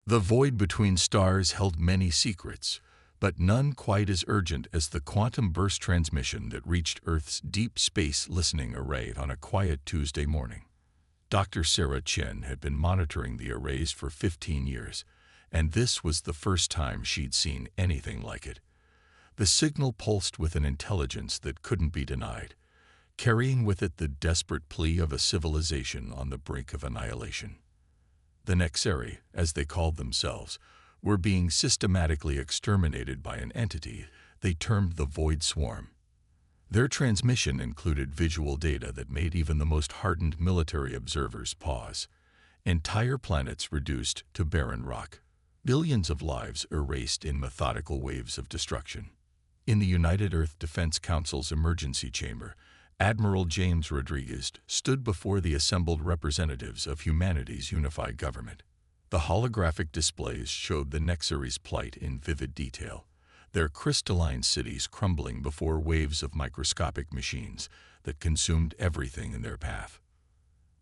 The void between stars held many secrets, but none quite as urgent as the quantum burst transmission that reached Earth's deep space listening array on a quiet Tuesday morning. Dr. Sarah Chen had been monitoring the arrays for 15 years, and this was the first time she'd seen anything like it. The signal pulsed with an intelligence that couldn't be denied, carrying with it the desperate plea of a civilization on the brink of annihilation. The Nexeri, as they called themselves, were being systematically exterminated by an entity they termed the Void Swarm. Their transmission included visual data that made even the most hardened military observers pause. Entire planets reduced to barren rock. Billions of lives erased in methodical waves of destruction. In the United Earth Defense Council's emergency chamber, Admiral James Rodriguez stood before the assembled representatives of humanity's unified government. The holographic displays showed the Nexeri's plight in vivid detail, their crystalline cities crumbling before waves of microscopic machines that consumed everything in their path.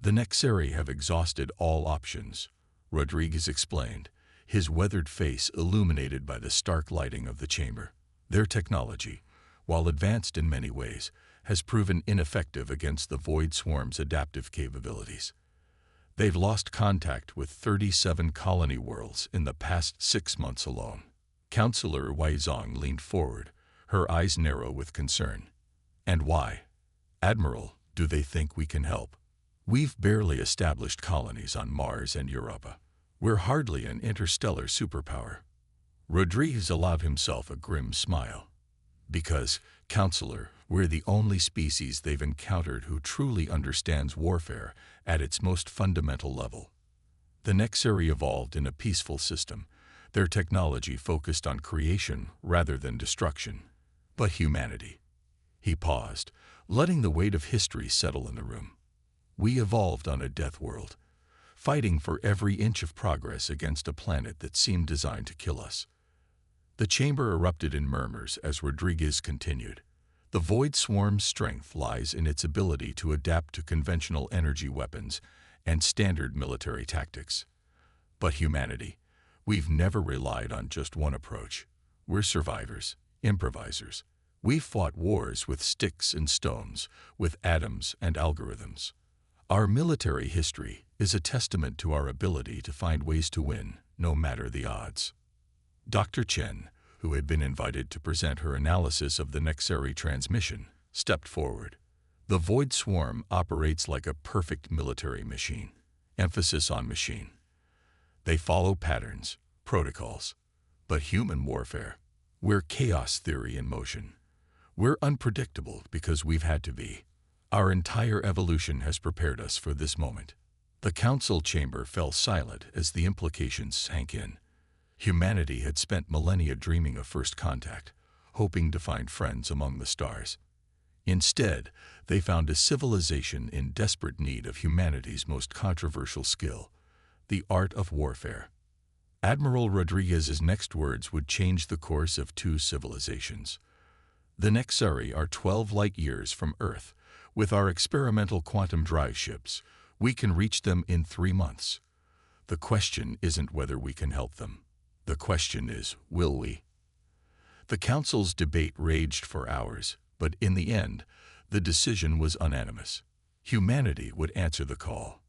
The Nexeri have exhausted all options, Rodriguez explained, his weathered face illuminated by the stark lighting of the chamber. Their technology, while advanced in many ways, has proven ineffective against the Void Swarm's adaptive capabilities. They've lost contact with 37 colony worlds in the past 6 months alone. Counselor Weizong leaned forward, her eyes narrow with concern. And why? Admiral, do they think we can help? We've barely established colonies on Mars and Europa. We're hardly an interstellar superpower. Rodriguez allowed himself a grim smile. Because, Counselor, we're the only species they've encountered who truly understands warfare at its most fundamental level. The Nexeri evolved in a peaceful system, their technology focused on creation rather than destruction. But humanity. He paused, letting the weight of history settle in the room. We evolved on a death world, fighting for every inch of progress against a planet that seemed designed to kill us. The chamber erupted in murmurs as Rodriguez continued. The Void Swarm's strength lies in its ability to adapt to conventional energy weapons and standard military tactics. But humanity, we've never relied on just one approach. We're survivors, improvisers. We've fought wars with sticks and stones, with atoms and algorithms. Our military history is a testament to our ability to find ways to win, no matter the odds. Dr. Chen, who had been invited to present her analysis of the Nexeri transmission, stepped forward. The Void Swarm operates like a perfect military machine. Emphasis on machine. They follow patterns, protocols. But human warfare, we're chaos theory in motion. We're unpredictable because we've had to be. Our entire evolution has prepared us for this moment. The council chamber fell silent as the implications sank in. Humanity had spent millennia dreaming of first contact, hoping to find friends among the stars. Instead, they found a civilization in desperate need of humanity's most controversial skill, the art of warfare. Admiral Rodriguez's next words would change the course of 2 civilizations. The Nexeri are 12 light years from Earth. With our experimental quantum drive ships, we can reach them in 3 months. The question isn't whether we can help them. The question is, will we? The council's debate raged for hours, but in the end, the decision was unanimous. Humanity would answer the call.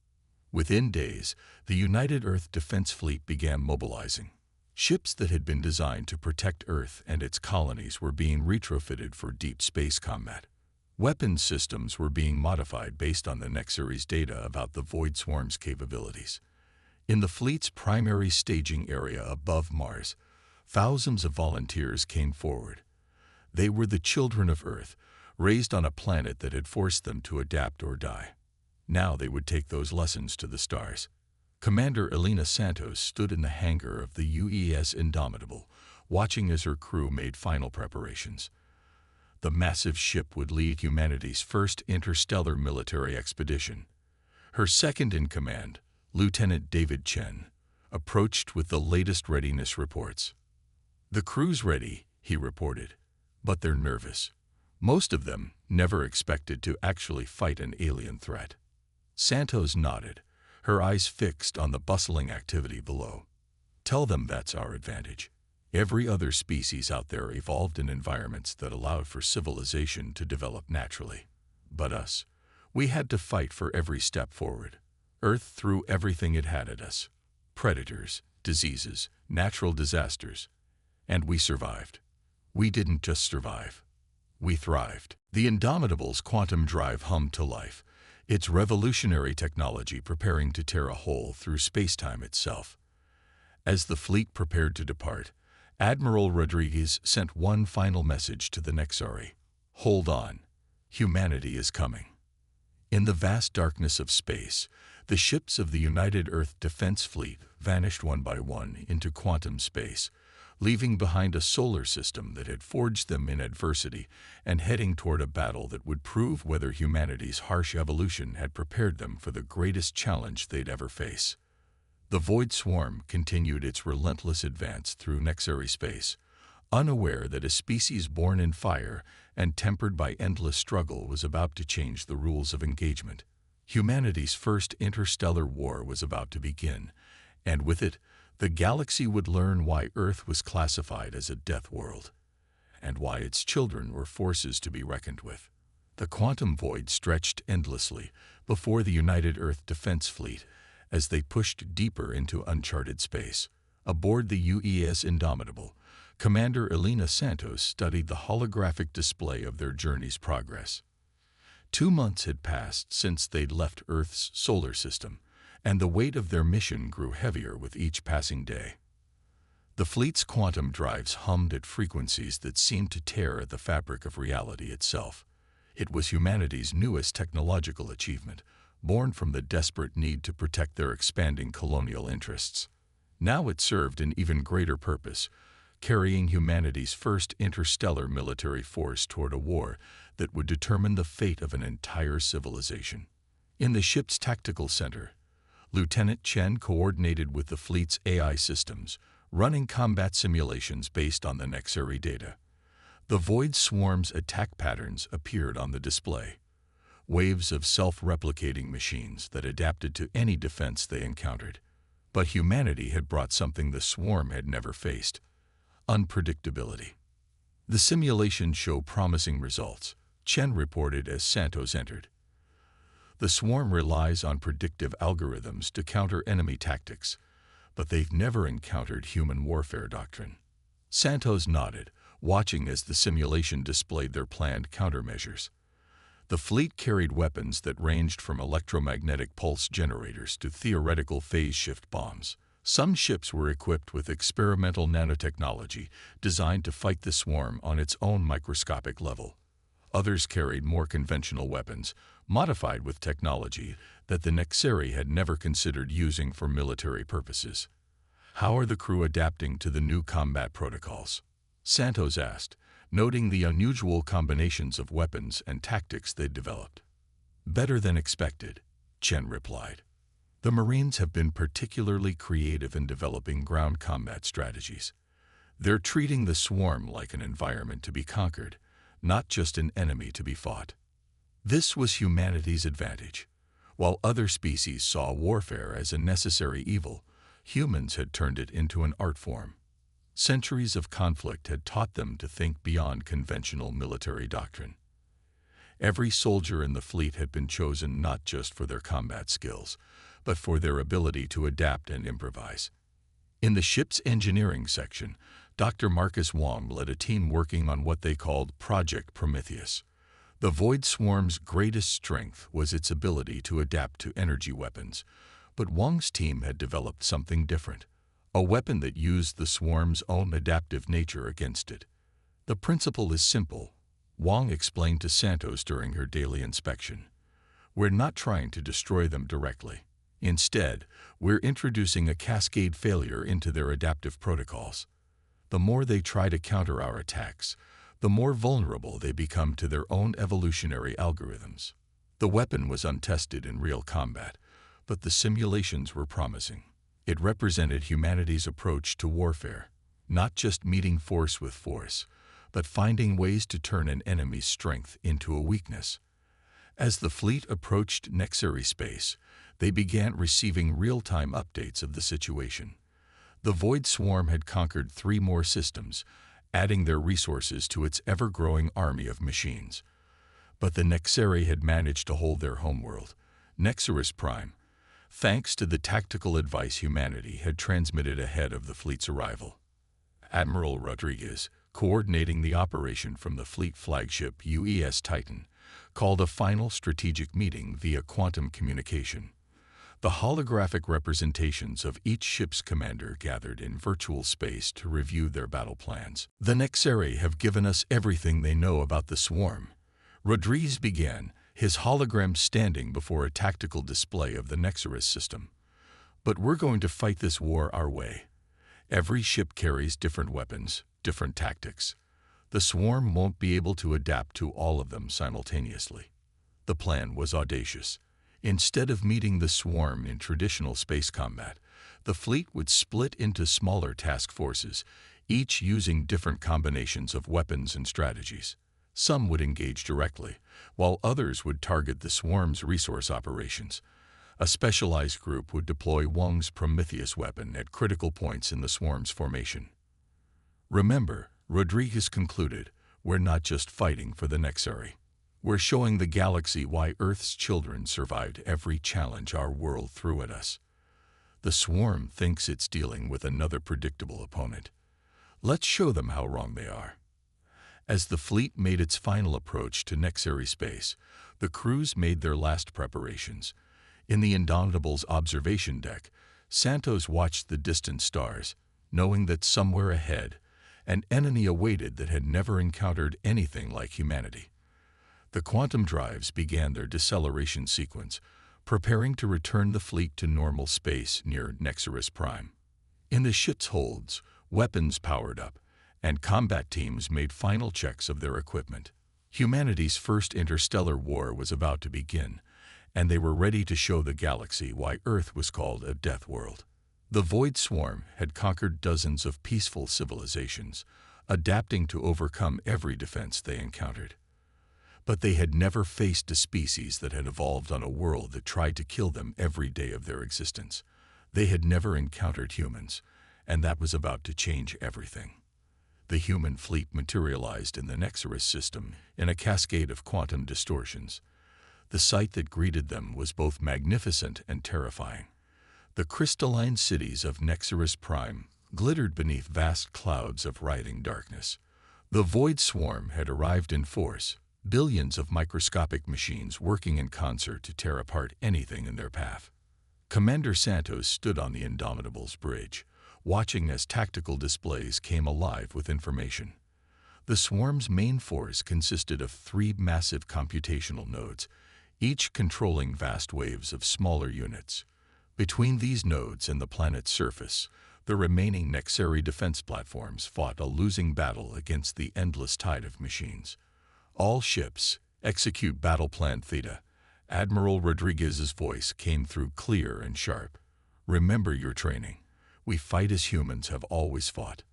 Within days, the United Earth Defense Fleet began mobilizing. Ships that had been designed to protect Earth and its colonies were being retrofitted for deep space combat. Weapons systems were being modified based on the Nexeri's data about the Void Swarm's capabilities. In the fleet's primary staging area above Mars, thousands of volunteers came forward. They were the children of Earth, raised on a planet that had forced them to adapt or die. Now they would take those lessons to the stars. Commander Elena Santos stood in the hangar of the UES Indomitable, watching as her crew made final preparations. The massive ship would lead humanity's first interstellar military expedition. Her second-in-command, Lieutenant David Chen, approached with the latest readiness reports. The crew's ready, he reported, but they're nervous. Most of them never expected to actually fight an alien threat. Santos nodded, her eyes fixed on the bustling activity below. Tell them that's our advantage. Every other species out there evolved in environments that allowed for civilization to develop naturally. But us, we had to fight for every step forward. Earth threw everything it had at us. Predators, diseases, natural disasters. And we survived. We didn't just survive. We thrived. The Indomitable's quantum drive hummed to life, its revolutionary technology preparing to tear a hole through space-time itself. As the fleet prepared to depart, Admiral Rodriguez sent one final message to the Nexari. Hold on. Humanity is coming. In the vast darkness of space, the ships of the United Earth Defense Fleet vanished one by one into quantum space, leaving behind a solar system that had forged them in adversity and heading toward a battle that would prove whether humanity's harsh evolution had prepared them for the greatest challenge they'd ever face. The Void Swarm continued its relentless advance through Nexari space, unaware that a species born in fire and tempered by endless struggle was about to change the rules of engagement. Humanity's first interstellar war was about to begin, and with it, the galaxy would learn why Earth was classified as a death world, and why its children were forces to be reckoned with. The quantum void stretched endlessly before the United Earth Defense Fleet as they pushed deeper into uncharted space. Aboard the UES Indomitable, Commander Elena Santos studied the holographic display of their journey's progress. 2 months had passed since they'd left Earth's solar system, and the weight of their mission grew heavier with each passing day. The fleet's quantum drives hummed at frequencies that seemed to tear at the fabric of reality itself. It was humanity's newest technological achievement, born from the desperate need to protect their expanding colonial interests. Now it served an even greater purpose, carrying humanity's first interstellar military force toward a war that would determine the fate of an entire civilization. In the ship's tactical center, Lieutenant Chen coordinated with the fleet's AI systems, running combat simulations based on the Nexari data. The Void Swarm's attack patterns appeared on the display, waves of self-replicating machines that adapted to any defense they encountered. But humanity had brought something the Swarm had never faced: unpredictability. The simulations show promising results, Chen reported as Santos entered. The Swarm relies on predictive algorithms to counter enemy tactics, but they've never encountered human warfare doctrine. Santos nodded, watching as the simulation displayed their planned countermeasures. The fleet carried weapons that ranged from electromagnetic pulse generators to theoretical phase shift bombs. Some ships were equipped with experimental nanotechnology designed to fight the Swarm on its own microscopic level. Others carried more conventional weapons, modified with technology that the Nexari had never considered using for military purposes. How are the crew adapting to the new combat protocols? Santos asked, noting the unusual combinations of weapons and tactics they'd developed. Better than expected, Chen replied. The Marines have been particularly creative in developing ground combat strategies. They're treating the Swarm like an environment to be conquered, not just an enemy to be fought. This was humanity's advantage. While other species saw warfare as a necessary evil, humans had turned it into an art form. Centuries of conflict had taught them to think beyond conventional military doctrine. Every soldier in the fleet had been chosen not just for their combat skills, but for their ability to adapt and improvise. In the ship's engineering section, Dr. Marcus Wong led a team working on what they called Project Prometheus. The Void Swarm's greatest strength was its ability to adapt to energy weapons, but Wong's team had developed something different, a weapon that used the Swarm's own adaptive nature against it. The principle is simple, Wong explained to Santos during her daily inspection. We're not trying to destroy them directly. Instead, we're introducing a cascade failure into their adaptive protocols. The more they try to counter our attacks, the more vulnerable they become to their own evolutionary algorithms. The weapon was untested in real combat, but the simulations were promising. It represented humanity's approach to warfare, not just meeting force with force, but finding ways to turn an enemy's strength into a weakness. As the fleet approached Nexari space, they began receiving real-time updates of the situation. The Void Swarm had conquered 3 more systems, adding their resources to its ever-growing army of machines. But the Nexeri had managed to hold their homeworld, Nexerus Prime, thanks to the tactical advice humanity had transmitted ahead of the fleet's arrival. Admiral Rodriguez, coordinating the operation from the fleet flagship UES Titan, called a final strategic meeting via quantum communication. The holographic representations of each ship's commander gathered in virtual space to review their battle plans. The Nexeri have given us everything they know about the swarm. Rodriguez began, his hologram standing before a tactical display of the Nexerus system. But we're going to fight this war our way. Every ship carries different weapons, different tactics. The swarm won't be able to adapt to all of them simultaneously. The plan was audacious. Instead of meeting the swarm in traditional space combat, the fleet would split into smaller task forces, each using different combinations of weapons and strategies. Some would engage directly, while others would target the swarm's resource operations. A specialized group would deploy Wong's Prometheus weapon at critical points in the swarm's formation. Remember, Rodriguez concluded, we're not just fighting for the Nexeri. We're showing the galaxy why Earth's children survived every challenge our world threw at us. The swarm thinks it's dealing with another predictable opponent. Let's show them how wrong they are. As the fleet made its final approach to Nexeri space, the crews made their last preparations. In the Indomitable's observation deck, Santos watched the distant stars, knowing that somewhere ahead, an enemy awaited that had never encountered anything like humanity. The quantum drives began their deceleration sequence, preparing to return the fleet to normal space near Nexerus Prime. In the ship's holds, weapons powered up, and combat teams made final checks of their equipment. Humanity's first interstellar war was about to begin, and they were ready to show the galaxy why Earth was called a death world. The Void Swarm had conquered dozens of peaceful civilizations, adapting to overcome every defense they encountered. But they had never faced a species that had evolved on a world that tried to kill them every day of their existence. They had never encountered humans, and that was about to change everything. The human fleet materialized in the Nexerus system in a cascade of quantum distortions. The sight that greeted them was both magnificent and terrifying. The crystalline cities of Nexerus Prime glittered beneath vast clouds of writhing darkness. The Void Swarm had arrived in force, billions of microscopic machines working in concert to tear apart anything in their path. Commander Santos stood on the Indomitable's bridge, watching as tactical displays came alive with information. The swarm's main force consisted of 3 massive computational nodes, each controlling vast waves of smaller units. Between these nodes and the planet's surface, the remaining Nexeri defense platforms fought a losing battle against the endless tide of machines. All ships, execute Battle Plan Theta. Admiral Rodriguez's voice came through clear and sharp. Remember your training. We fight as humans have always fought.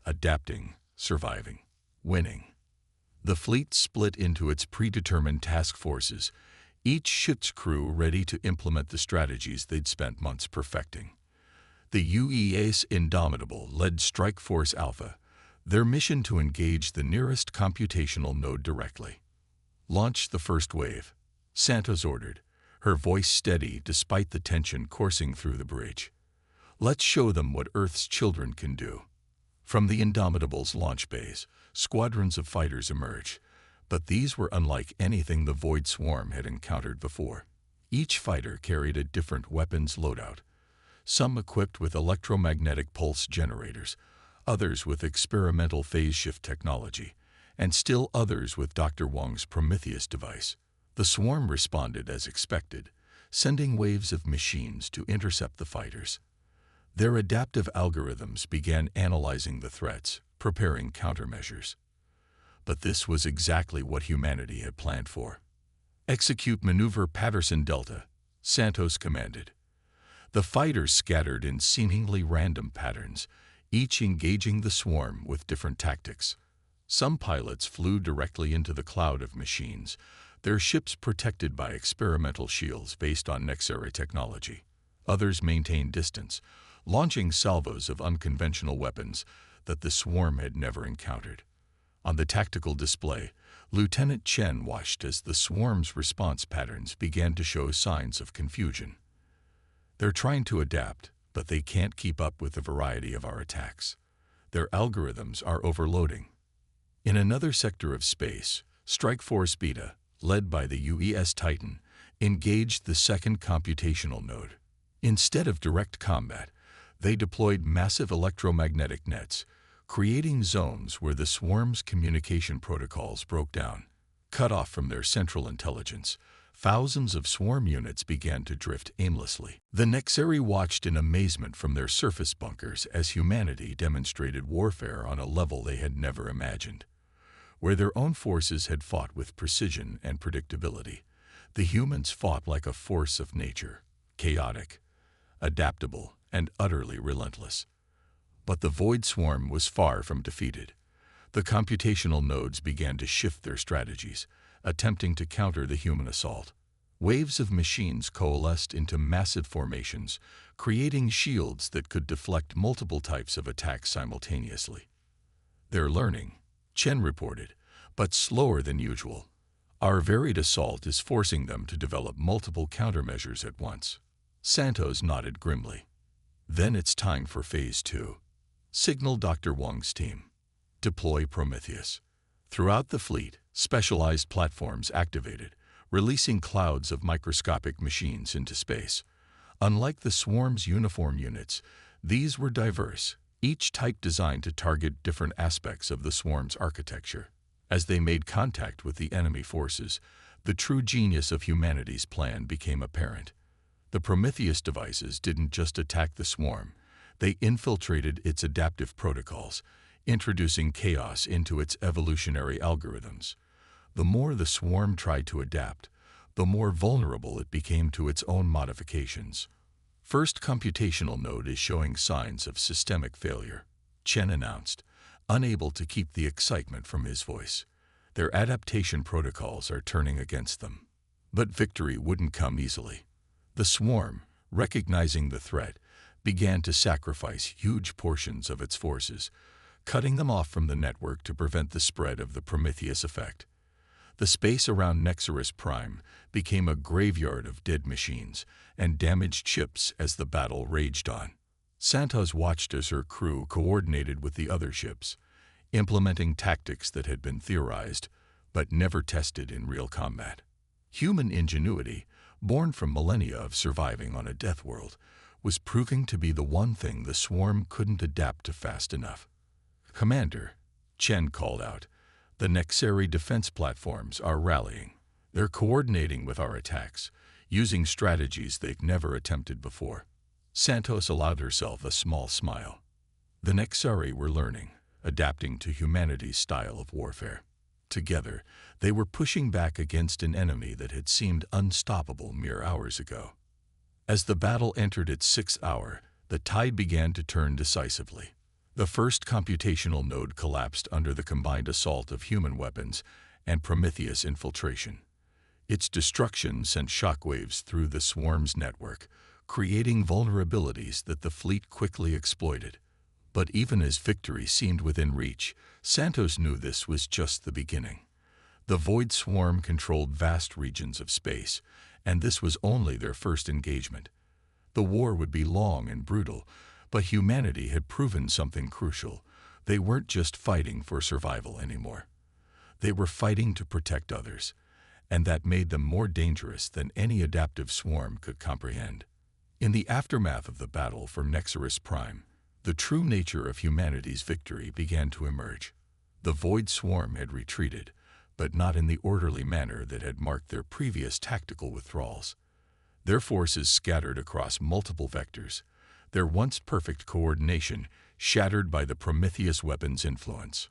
Adapting, surviving, winning. The fleet split into its predetermined task forces, each ship's crew ready to implement the strategies they'd spent months perfecting. The UES Indomitable led Strike Force Alpha, their mission to engage the nearest computational node directly. Launch the first wave, Santos ordered, her voice steady despite the tension coursing through the bridge. Let's show them what Earth's children can do. From the Indomitable's launch bays, squadrons of fighters emerged, but these were unlike anything the Void Swarm had encountered before. Each fighter carried a different weapons loadout, some equipped with electromagnetic pulse generators, others with experimental phase shift technology, and still others with Dr. Wong's Prometheus device. The swarm responded as expected, sending waves of machines to intercept the fighters. Their adaptive algorithms began analyzing the threats, preparing countermeasures. But this was exactly what humanity had planned for. Execute Maneuver Patterson Delta, Santos commanded. The fighters scattered in seemingly random patterns, each engaging the swarm with different tactics. Some pilots flew directly into the cloud of machines, their ships protected by experimental shields based on Nexeri technology. Others maintained distance, launching salvos of unconventional weapons that the swarm had never encountered. On the tactical display, Lieutenant Chen watched as the swarm's response patterns began to show signs of confusion. They're trying to adapt, but they can't keep up with the variety of our attacks. Their algorithms are overloading. In another sector of space, Strike Force Beta, led by the UES Titan, engaged the second computational node. Instead of direct combat, they deployed massive electromagnetic nets, creating zones where the swarm's communication protocols broke down. Cut off from their central intelligence, thousands of swarm units began to drift aimlessly. The Nexeri watched in amazement from their surface bunkers as humanity demonstrated warfare on a level they had never imagined. Where their own forces had fought with precision and predictability, the humans fought like a force of nature, chaotic, adaptable, and utterly relentless. But the Void Swarm was far from defeated. The computational nodes began to shift their strategies, attempting to counter the human assault. Waves of machines coalesced into massive formations, creating shields that could deflect multiple types of attacks simultaneously. They're learning, Chen reported, but slower than usual. Our varied assault is forcing them to develop multiple countermeasures at once. Santos nodded grimly. Then it's time for Phase 2. Signal Dr. Wang's team. Deploy Prometheus. Throughout the fleet, specialized platforms activated, releasing clouds of microscopic machines into space. Unlike the swarm's uniform units, these were diverse, each type designed to target different aspects of the swarm's architecture. As they made contact with the enemy forces, the true genius of humanity's plan became apparent. The Prometheus devices didn't just attack the swarm, they infiltrated its adaptive protocols, introducing chaos into its evolutionary algorithms. The more the swarm tried to adapt, the more vulnerable it became to its own modifications. First computational node is showing signs of systemic failure, Chen announced, unable to keep the excitement from his voice. Their adaptation protocols are turning against them. But victory wouldn't come easily. The swarm, recognizing the threat, began to sacrifice huge portions of its forces, cutting them off from the network to prevent the spread of the Prometheus effect. The space around Nexerus Prime became a graveyard of dead machines and damaged ships as the battle raged on. Santos watched as her crew coordinated with the other ships, implementing tactics that had been theorized but never tested in real combat. Human ingenuity, born from millennia of surviving on a death world, was proving to be the one thing the swarm couldn't adapt to fast enough. Commander, Chen called out, the Nexeri defense platforms are rallying. They're coordinating with our attacks, using strategies they've never attempted before. Santos allowed herself a small smile. The Nexeri were learning, adapting to humanity's style of warfare. Together, they were pushing back against an enemy that had seemed unstoppable mere hours ago. As the battle entered its sixth hour, the tide began to turn decisively. The first computational node collapsed under the combined assault of human weapons and Prometheus infiltration. Its destruction sent shockwaves through the swarm's network, creating vulnerabilities that the fleet quickly exploited. But even as victory seemed within reach, Santos knew this was just the beginning. The Void Swarm controlled vast regions of space, and this was only their first engagement. The war would be long and brutal, but humanity had proven something crucial. They weren't just fighting for survival anymore. They were fighting to protect others, and that made them more dangerous than any adaptive swarm could comprehend. In the aftermath of the battle for Nexerus Prime, the true nature of humanity's victory began to emerge. The Void Swarm had retreated, but not in the orderly manner that had marked their previous tactical withdrawals. Their forces scattered across multiple vectors, their once perfect coordination shattered by the Prometheus weapon's influence.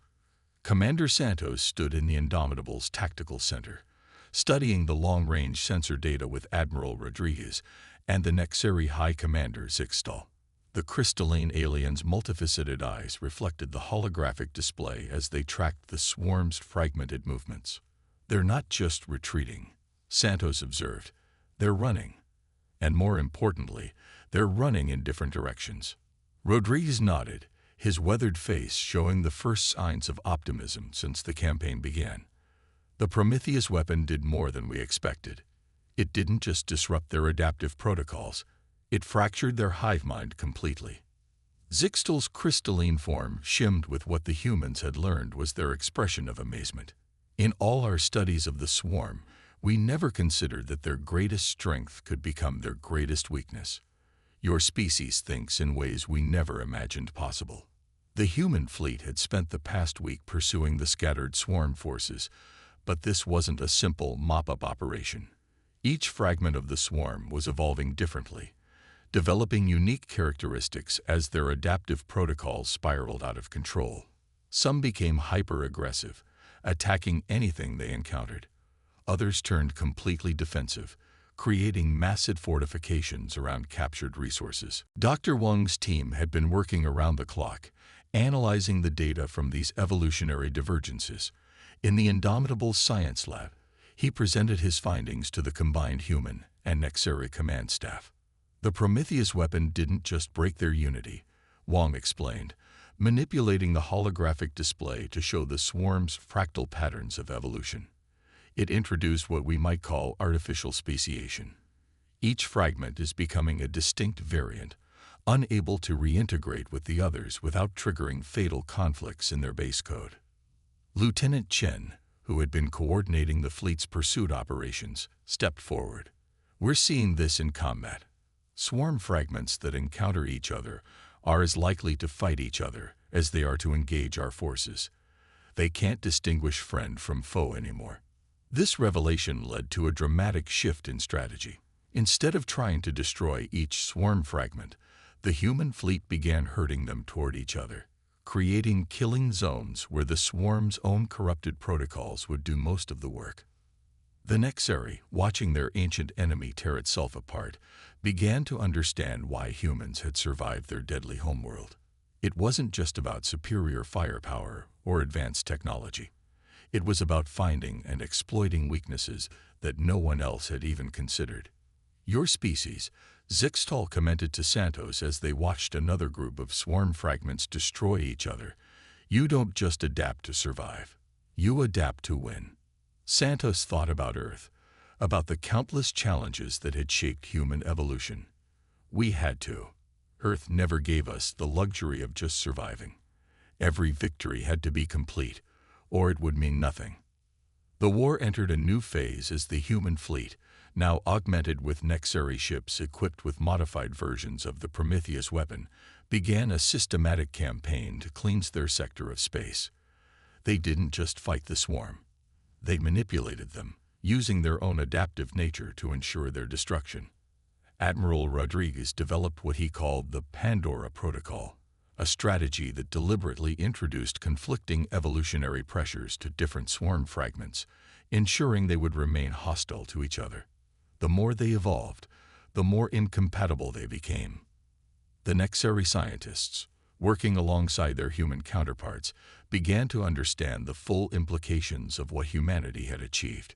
Commander Santos stood in the Indomitable's tactical center, studying the long-range sensor data with Admiral Rodriguez and the Nexeri High Commander Zixtal. The crystalline alien's multifaceted eyes reflected the holographic display as they tracked the swarm's fragmented movements. They're not just retreating, Santos observed. They're running. And more importantly, They're running in different directions. Rodriguez nodded, his weathered face showing the first signs of optimism since the campaign began. The Prometheus weapon did more than we expected. It didn't just disrupt their adaptive protocols, it fractured their hive mind completely. Zixtal's crystalline form shimmed with what the humans had learned was their expression of amazement. In all our studies of the swarm, we never considered that their greatest strength could become their greatest weakness. Your species thinks in ways we never imagined possible. The human fleet had spent the past week pursuing the scattered swarm forces, but this wasn't a simple mop-up operation. Each fragment of the swarm was evolving differently, developing unique characteristics as their adaptive protocols spiraled out of control. Some became hyper-aggressive, attacking anything they encountered. Others turned completely defensive, creating massive fortifications around captured resources. Dr. Wang's team had been working around the clock, analyzing the data from these evolutionary divergences. In the indomitable science lab, he presented his findings to the combined human and Nexeri command staff. The Prometheus weapon didn't just break their unity, Wang explained, manipulating the holographic display to show the swarm's fractal patterns of evolution. It introduced what we might call artificial speciation. Each fragment is becoming a distinct variant, unable to reintegrate with the others without triggering fatal conflicts in their base code. Lieutenant Chen, who had been coordinating the fleet's pursuit operations, stepped forward. "We're seeing this in combat. Swarm fragments that encounter each other are as likely to fight each other as they are to engage our forces. They can't distinguish friend from foe anymore." This revelation led to a dramatic shift in strategy. Instead of trying to destroy each swarm fragment, the human fleet began herding them toward each other, creating killing zones where the swarm's own corrupted protocols would do most of the work. The Nexeri, watching their ancient enemy tear itself apart, began to understand why humans had survived their deadly homeworld. It wasn't just about superior firepower or advanced technology. It was about finding and exploiting weaknesses that no one else had even considered. "Your species," Zixtal commented to Santos as they watched another group of swarm fragments destroy each other, "you don't just adapt to survive. You adapt to win." Santos thought about Earth, about the countless challenges that had shaped human evolution. We had to. Earth never gave us the luxury of just surviving. Every victory had to be complete, or it would mean nothing. The war entered a new phase as the human fleet, now augmented with Nexeri ships equipped with modified versions of the Prometheus weapon, began a systematic campaign to cleanse their sector of space. They didn't just fight the swarm. They manipulated them, using their own adaptive nature to ensure their destruction. Admiral Rodriguez developed what he called the Pandora Protocol, a strategy that deliberately introduced conflicting evolutionary pressures to different swarm fragments, ensuring they would remain hostile to each other. The more they evolved, the more incompatible they became. The Nexeri scientists, working alongside their human counterparts, began to understand the full implications of what humanity had achieved.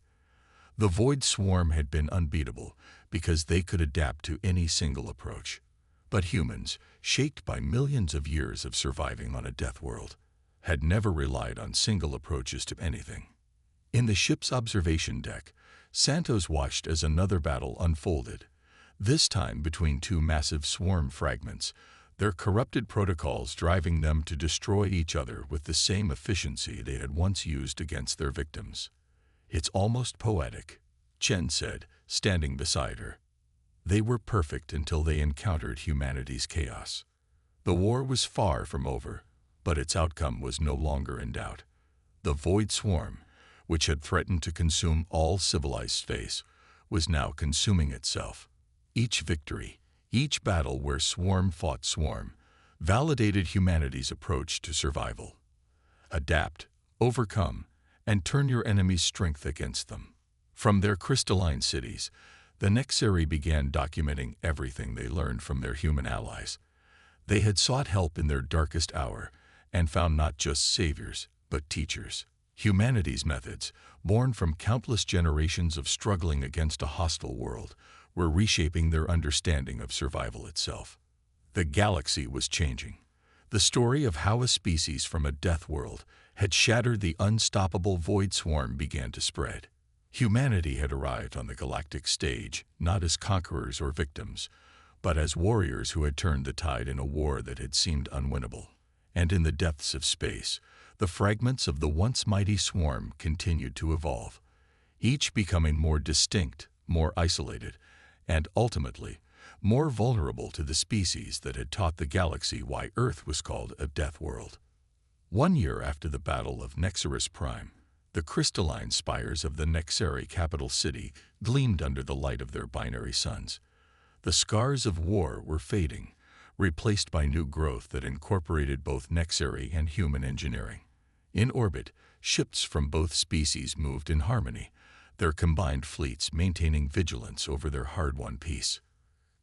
The Void Swarm had been unbeatable because they could adapt to any single approach. But humans, shaped by millions of years of surviving on a death world, had never relied on single approaches to anything. In the ship's observation deck, Santos watched as another battle unfolded, this time between two massive swarm fragments, their corrupted protocols driving them to destroy each other with the same efficiency they had once used against their victims. "It's almost poetic," Chen said, standing beside her. They were perfect until they encountered humanity's chaos. The war was far from over, but its outcome was no longer in doubt. The Void Swarm, which had threatened to consume all civilized space, was now consuming itself. Each victory, each battle where swarm fought swarm, validated humanity's approach to survival. Adapt, overcome, and turn your enemy's strength against them. From their crystalline cities, the Nexeri began documenting everything they learned from their human allies. They had sought help in their darkest hour and found not just saviors, but teachers. Humanity's methods, born from countless generations of struggling against a hostile world, were reshaping their understanding of survival itself. The galaxy was changing. The story of how a species from a death world had shattered the unstoppable void swarm began to spread. Humanity had arrived on the galactic stage, not as conquerors or victims, but as warriors who had turned the tide in a war that had seemed unwinnable. And in the depths of space, the fragments of the once mighty swarm continued to evolve, each becoming more distinct, more isolated, and ultimately, more vulnerable to the species that had taught the galaxy why Earth was called a death world. 1 year after the Battle of Nexarus Prime, the crystalline spires of the Nexari capital city gleamed under the light of their binary suns. The scars of war were fading, replaced by new growth that incorporated both Nexari and human engineering. In orbit, ships from both species moved in harmony, their combined fleets maintaining vigilance over their hard-won peace.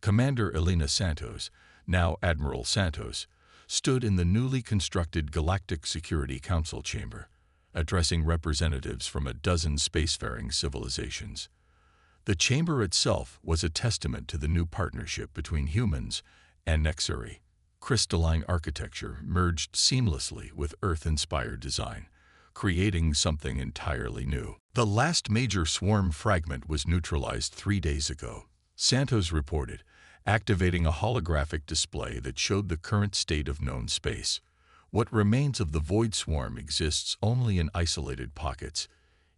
Commander Elena Santos, now Admiral Santos, stood in the newly constructed Galactic Security Council chamber, addressing representatives from a dozen spacefaring civilizations. The chamber itself was a testament to the new partnership between humans and Nexari. Crystalline architecture merged seamlessly with Earth-inspired design, creating something entirely new. The last major swarm fragment was neutralized 3 days ago, Santos reported, activating a holographic display that showed the current state of known space. What remains of the void swarm exists only in isolated pockets,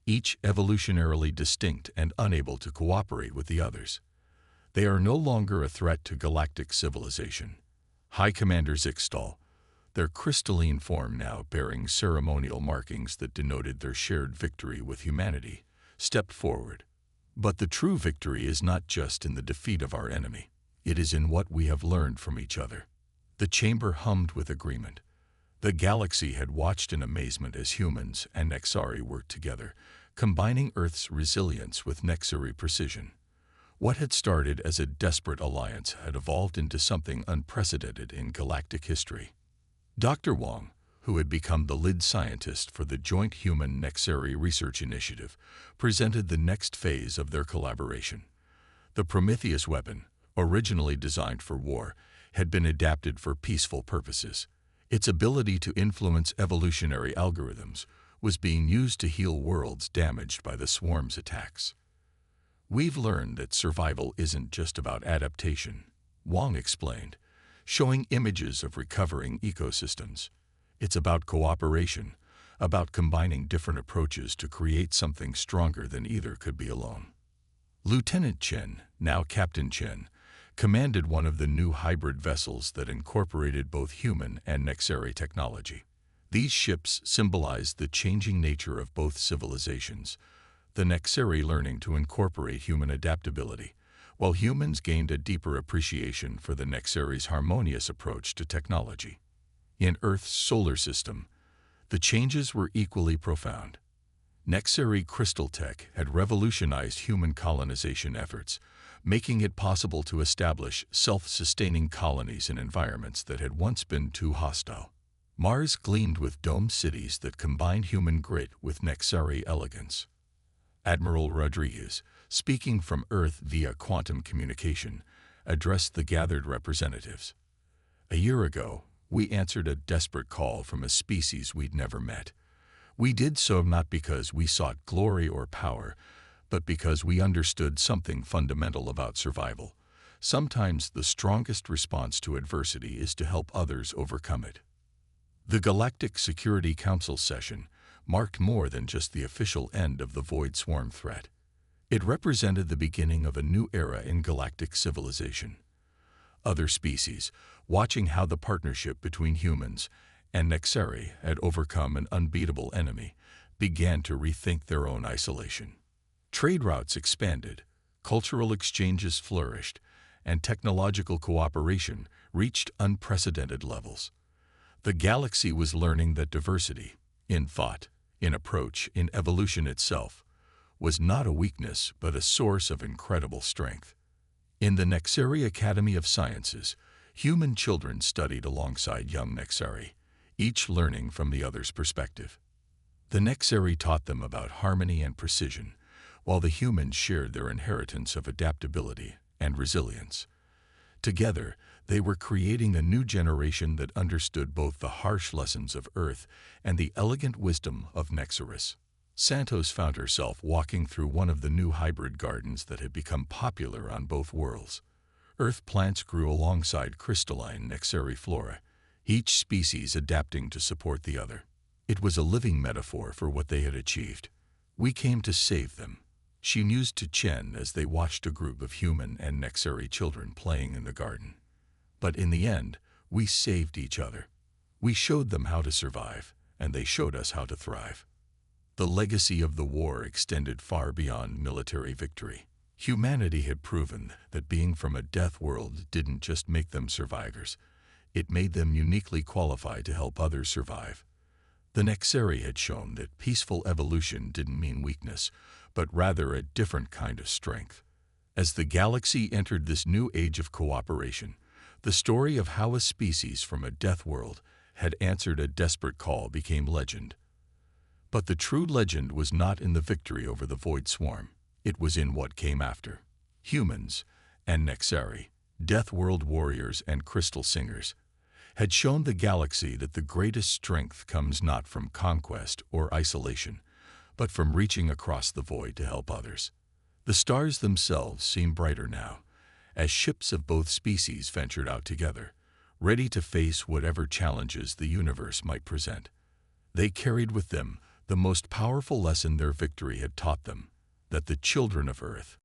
each evolutionarily distinct and unable to cooperate with the others. They are no longer a threat to galactic civilization. High Commander Zixtal, their crystalline form now bearing ceremonial markings that denoted their shared victory with humanity, stepped forward. But the true victory is not just in the defeat of our enemy. It is in what we have learned from each other. The chamber hummed with agreement. The galaxy had watched in amazement as humans and Nexari worked together, combining Earth's resilience with Nexari precision. What had started as a desperate alliance had evolved into something unprecedented in galactic history. Dr. Wong, who had become the lead scientist for the Joint Human-Nexari Research Initiative, presented the next phase of their collaboration. The Prometheus weapon, originally designed for war, had been adapted for peaceful purposes. Its ability to influence evolutionary algorithms was being used to heal worlds damaged by the swarm's attacks. We've learned that survival isn't just about adaptation, Wong explained, showing images of recovering ecosystems. It's about cooperation, about combining different approaches to create something stronger than either could be alone. Lieutenant Chen, now Captain Chen, commanded one of the new hybrid vessels that incorporated both human and Nexari technology. These ships symbolized the changing nature of both civilizations, the Nexari learning to incorporate human adaptability, while humans gained a deeper appreciation for the Nexari's harmonious approach to technology. In Earth's solar system, the changes were equally profound. Nexari crystal tech had revolutionized human colonization efforts, making it possible to establish self-sustaining colonies in environments that had once been too hostile. Mars gleamed with domed cities that combined human grit with Nexari elegance. Admiral Rodriguez, speaking from Earth via quantum communication, addressed the gathered representatives. A year ago, we answered a desperate call from a species we'd never met. We did so not because we sought glory or power, but because we understood something fundamental about survival. Sometimes the strongest response to adversity is to help others overcome it. The Galactic Security Council session marked more than just the official end of the Void Swarm threat. It represented the beginning of a new era in galactic civilization. Other species, watching how the partnership between humans and Nexari had overcome an unbeatable enemy, began to rethink their own isolation. Trade routes expanded, cultural exchanges flourished, and technological cooperation reached unprecedented levels. The galaxy was learning that diversity, in thought, in approach, in evolution itself, was not a weakness but a source of incredible strength. In the Nexari Academy of Sciences, human children studied alongside young Nexari, each learning from the other's perspective. The Nexari taught them about harmony and precision, while the humans shared their inheritance of adaptability and resilience. Together, they were creating a new generation that understood both the harsh lessons of Earth and the elegant wisdom of Nexarus. Santos found herself walking through one of the new hybrid gardens that had become popular on both worlds. Earth plants grew alongside crystalline Nexari flora, each species adapting to support the other. It was a living metaphor for what they had achieved. "We came to save them," she mused to Chen as they watched a group of human and Nexari children playing in the garden. "But in the end, we saved each other. We showed them how to survive, and they showed us how to thrive." The legacy of the war extended far beyond military victory. Humanity had proven that being from a death world didn't just make them survivors, it made them uniquely qualified to help others survive. The Nexari had shown that peaceful evolution didn't mean weakness, but rather a different kind of strength. As the galaxy entered this new age of cooperation, the story of how a species from a death world had answered a desperate call became legend. But the true legend was not in the victory over the Void Swarm. It was in what came after. Humans and Nexari, death world warriors and crystal singers, had shown the galaxy that the greatest strength comes not from conquest or isolation, but from reaching across the void to help others. The stars themselves seemed brighter now, as ships of both species ventured out together, ready to face whatever challenges the universe might present. They carried with them the most powerful lesson their victory had taught them, that the children of Earth